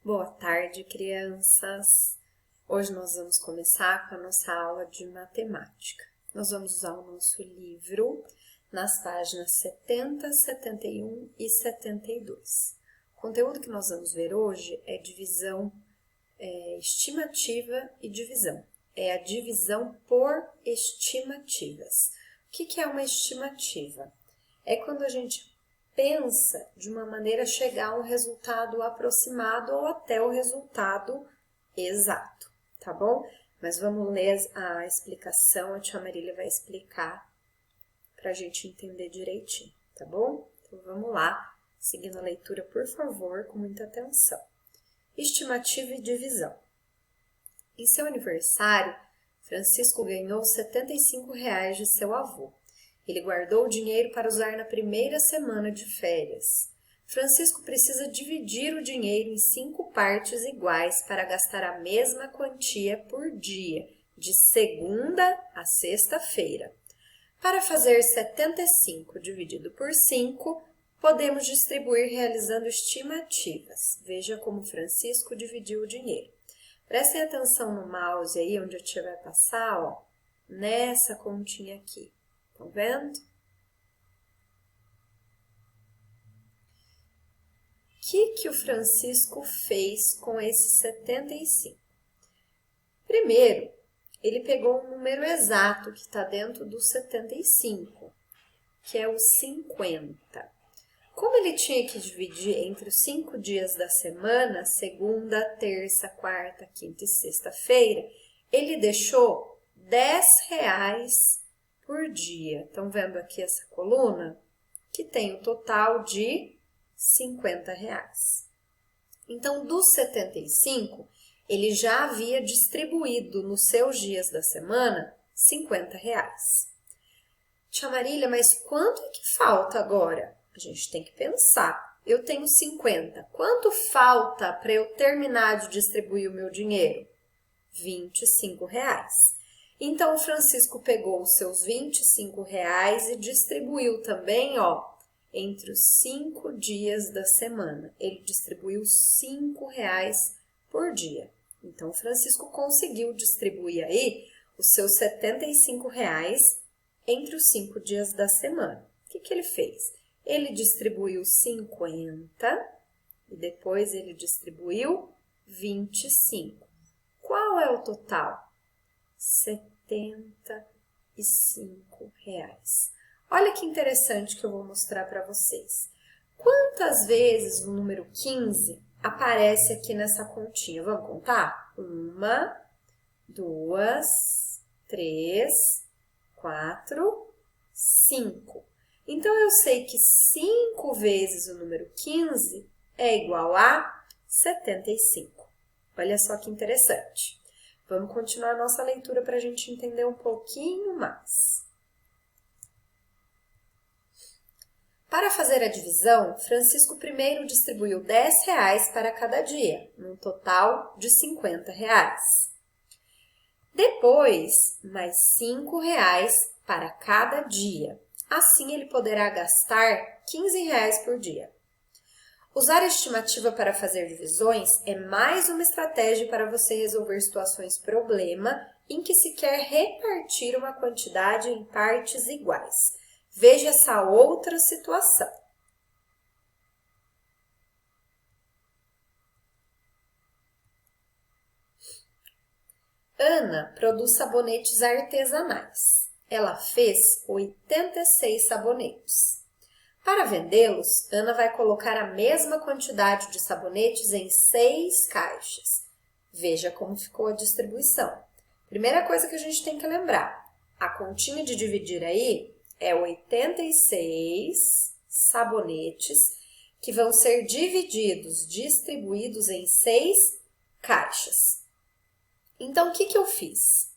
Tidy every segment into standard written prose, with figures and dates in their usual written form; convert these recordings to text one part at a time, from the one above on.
Boa tarde, crianças! Hoje nós vamos começar com a nossa aula de matemática. Nós vamos usar o nosso livro nas páginas 70, 71 e 72. O conteúdo que nós vamos ver hoje é divisão estimativa e divisão. É a divisão por estimativas. O que é uma estimativa? É quando a gente pensa de uma maneira a chegar a um resultado aproximado ou até o resultado exato, tá bom? Mas vamos ler a explicação, a tia Marília vai explicar para a gente entender direitinho, tá bom? Então vamos lá, seguindo a leitura, por favor, com muita atenção. Estimativa e divisão. Em seu aniversário, Francisco ganhou R$ 75 de seu avô. Ele guardou o dinheiro para usar na primeira semana de férias. Francisco precisa dividir o dinheiro em 5 partes iguais para gastar a mesma quantia por dia, de segunda a sexta-feira. Para fazer 75 dividido por 5, podemos distribuir realizando estimativas. Veja como Francisco dividiu o dinheiro. Prestem atenção no mouse aí, onde a tia vai passar, ó, nessa continha aqui. Estão vendo? O que o Francisco fez com esses 75? Primeiro, ele pegou um número exato que está dentro do 75, que é o 50. Como ele tinha que dividir entre os 5 dias da semana, segunda, terça, quarta, quinta e sexta-feira, ele deixou R$10 por dia. Estão vendo aqui essa coluna? Que tem o total de R$50. Então, dos 75, ele já havia distribuído nos seus dias da semana R$50. Tia Marília, mas quanto é que falta agora? A gente tem que pensar. Eu tenho 50. Quanto falta para eu terminar de distribuir o meu dinheiro? R$25. Então, o Francisco pegou os seus R$25 e distribuiu também, ó, entre os 5 dias da semana. Ele distribuiu R$5 por dia. Então, o Francisco conseguiu distribuir aí os seus R$75 entre os 5 dias da semana. O que ele fez? Ele distribuiu 50 e depois ele distribuiu 25. Qual é o total? R$75. Olha que interessante que eu vou mostrar para vocês. Quantas vezes o número 15 aparece aqui nessa continha? Vamos contar? 1, 2, 3, 4, 5. Então, eu sei que 5 vezes o número 15 é igual a 75. Olha só que interessante. Vamos continuar a nossa leitura para a gente entender um pouquinho mais. Para fazer a divisão, Francisco primeiro distribuiu R$10 para cada dia, num total de R$50. Depois, mais R$5 para cada dia. Assim, ele poderá gastar R$15 por dia. Usar a estimativa para fazer divisões é mais uma estratégia para você resolver situações problema em que se quer repartir uma quantidade em partes iguais. Veja essa outra situação. Ana produz sabonetes artesanais. Ela fez 86 sabonetes. Para vendê-los, Ana vai colocar a mesma quantidade de sabonetes em 6 caixas. Veja como ficou a distribuição. Primeira coisa que a gente tem que lembrar, a continha de dividir aí é 86 sabonetes que vão ser distribuídos em 6 caixas. Então, o que eu fiz?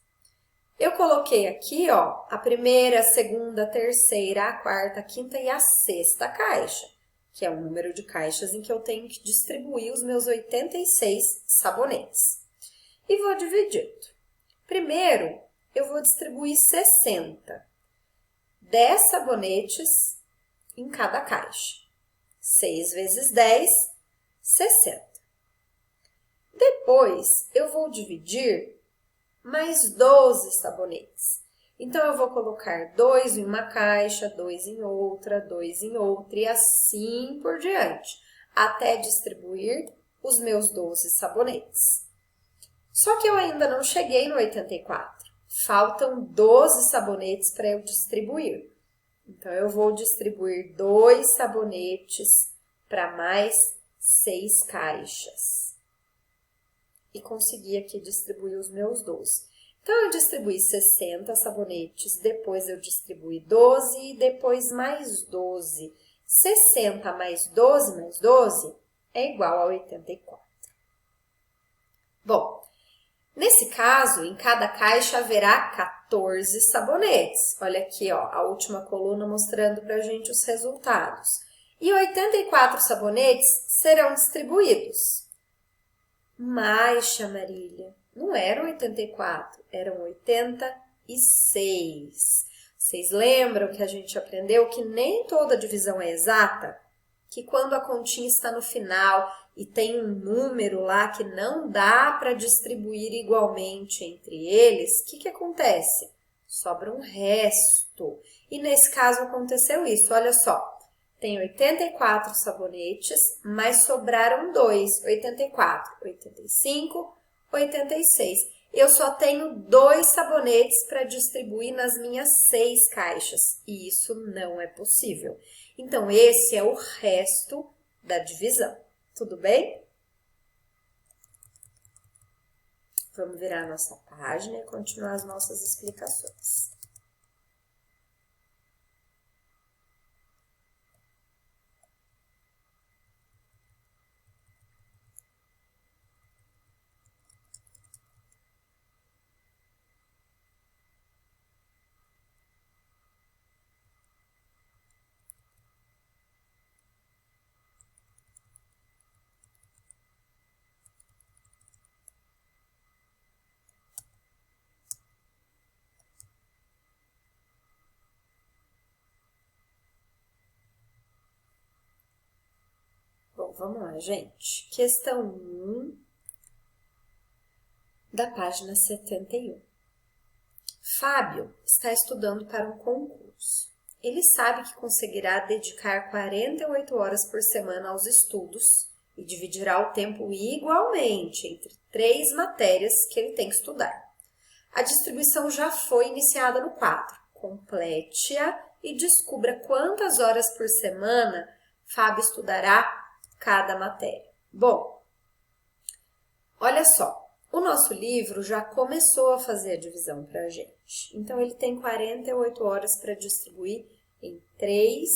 Eu coloquei aqui, ó, a primeira, a segunda, a terceira, a quarta, a quinta e a sexta caixa, que é o número de caixas em que eu tenho que distribuir os meus 86 sabonetes. E vou dividindo. Primeiro, eu vou distribuir 60. 10 sabonetes em cada caixa. 6 vezes 10, 60. depois eu vou dividir mais 12 sabonetes. Então, eu vou colocar 2 em uma caixa, 2 em outra, 2 em outra e assim por diante, até distribuir os meus 12 sabonetes. Só que eu ainda não cheguei no 84. Faltam 12 sabonetes para eu distribuir. Então, eu vou distribuir 2 sabonetes para mais 6 caixas. E consegui aqui distribuir os meus 12. Então, eu distribuí 60 sabonetes, depois eu distribuí 12 e depois mais 12. 60 mais 12 é igual a 84. Bom, nesse caso, em cada caixa haverá 14 sabonetes. Olha aqui, ó, a última coluna mostrando pra gente os resultados. E 84 sabonetes serão distribuídos. Mas, Marília, não eram 84, eram 86. Vocês lembram que a gente aprendeu que nem toda divisão é exata? Que quando a continha está no final e tem um número lá que não dá para distribuir igualmente entre eles, o que acontece? Sobra um resto. E nesse caso aconteceu isso, olha só. Tem 84 sabonetes, mas sobraram 2, 84, 85, 86. Eu só tenho 2 sabonetes para distribuir nas minhas 6 caixas, e isso não é possível. Então, esse é o resto da divisão. Tudo bem? Vamos virar a nossa página e continuar as nossas explicações. Bom, vamos lá, gente. Questão 1 da página 71. Fábio está estudando para um concurso. Ele sabe que conseguirá dedicar 48 horas por semana aos estudos e dividirá o tempo igualmente entre 3 matérias que ele tem que estudar. A distribuição já foi iniciada no quadro. Complete-a e descubra quantas horas por semana Fábio estudará cada matéria. Bom, olha só, o nosso livro já começou a fazer a divisão para a gente. Então, ele tem 48 horas para distribuir em 3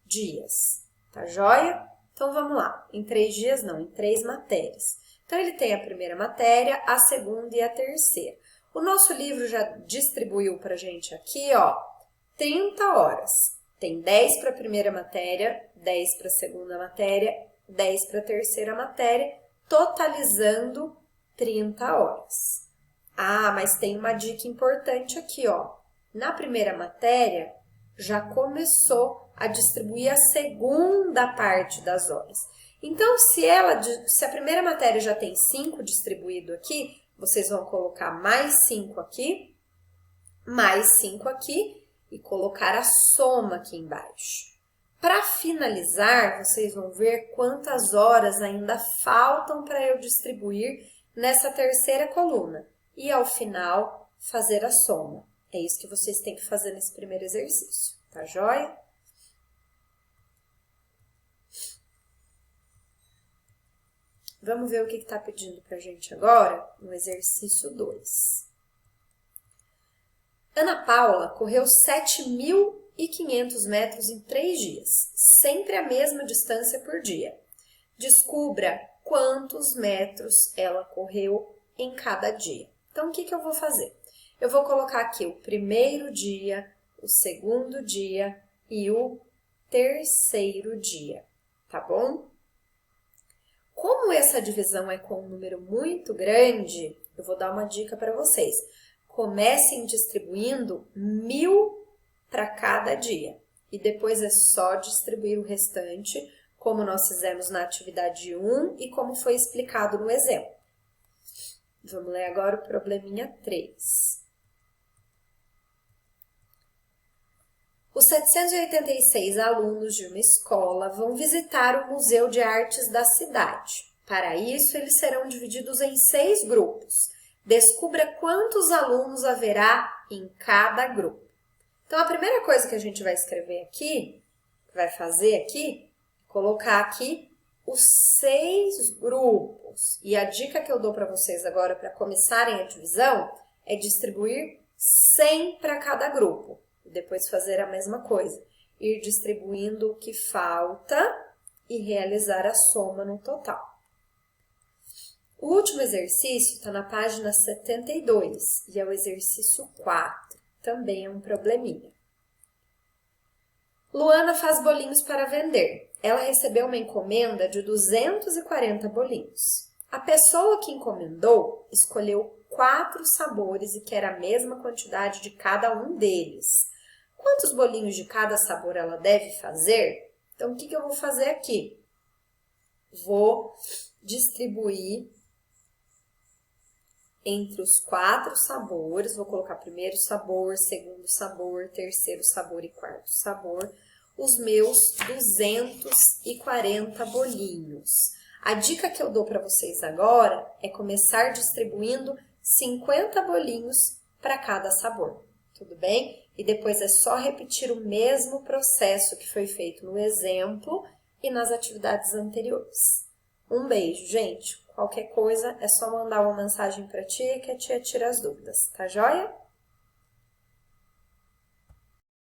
dias, tá joia? Então, vamos lá, em 3 dias não, em 3 matérias. Então, ele tem a primeira matéria, a segunda e a terceira. O nosso livro já distribuiu para a gente aqui, ó, 30 horas. Tem 10 para a primeira matéria, 10 para a segunda matéria, 10 para a terceira matéria, totalizando 30 horas. Ah, mas tem uma dica importante aqui, ó. Na primeira matéria, já começou a distribuir a segunda parte das horas. Então, se a primeira matéria já tem 5 distribuído aqui, vocês vão colocar mais 5 aqui, mais 5 aqui e colocar a soma aqui embaixo. Para finalizar, vocês vão ver quantas horas ainda faltam para eu distribuir nessa terceira coluna. E ao final, fazer a soma. É isso que vocês têm que fazer nesse primeiro exercício, tá joia? Vamos ver o que está pedindo para a gente agora no exercício 2. Ana Paula correu 7.500 metros em 3 dias, sempre a mesma distância por dia. Descubra quantos metros ela correu em cada dia. Então, o que eu vou fazer? Eu vou colocar aqui o primeiro dia, o segundo dia e o terceiro dia, tá bom? Como essa divisão é com um número muito grande, eu vou dar uma dica para vocês. Comecem distribuindo 1.000 para cada dia. E depois é só distribuir o restante, como nós fizemos na atividade 1 e como foi explicado no exemplo. Vamos ler agora o probleminha 3. Os 786 alunos de uma escola vão visitar o Museu de Artes da cidade. Para isso, eles serão divididos em 6 grupos. Descubra quantos alunos haverá em cada grupo. Então, a primeira coisa que a gente vai escrever aqui, vai fazer aqui, colocar aqui os 6 grupos. E a dica que eu dou para vocês agora para começarem a divisão é distribuir 100 para cada grupo. E depois fazer a mesma coisa. Ir distribuindo o que falta e realizar a soma no total. O último exercício está na página 72 e é o exercício 4. Também é um probleminha. Luana faz bolinhos para vender. Ela recebeu uma encomenda de 240 bolinhos. A pessoa que encomendou escolheu 4 sabores e quer a mesma quantidade de cada um deles. Quantos bolinhos de cada sabor ela deve fazer? Então, o que eu vou fazer aqui? Vou distribuir entre os 4 sabores, vou colocar primeiro sabor, segundo sabor, terceiro sabor e quarto sabor, os meus 240 bolinhos. A dica que eu dou para vocês agora é começar distribuindo 50 bolinhos para cada sabor, tudo bem? E depois é só repetir o mesmo processo que foi feito no exemplo e nas atividades anteriores. Um beijo, gente! Qualquer coisa é só mandar uma mensagem para a tia que a tia tira as dúvidas, tá joia?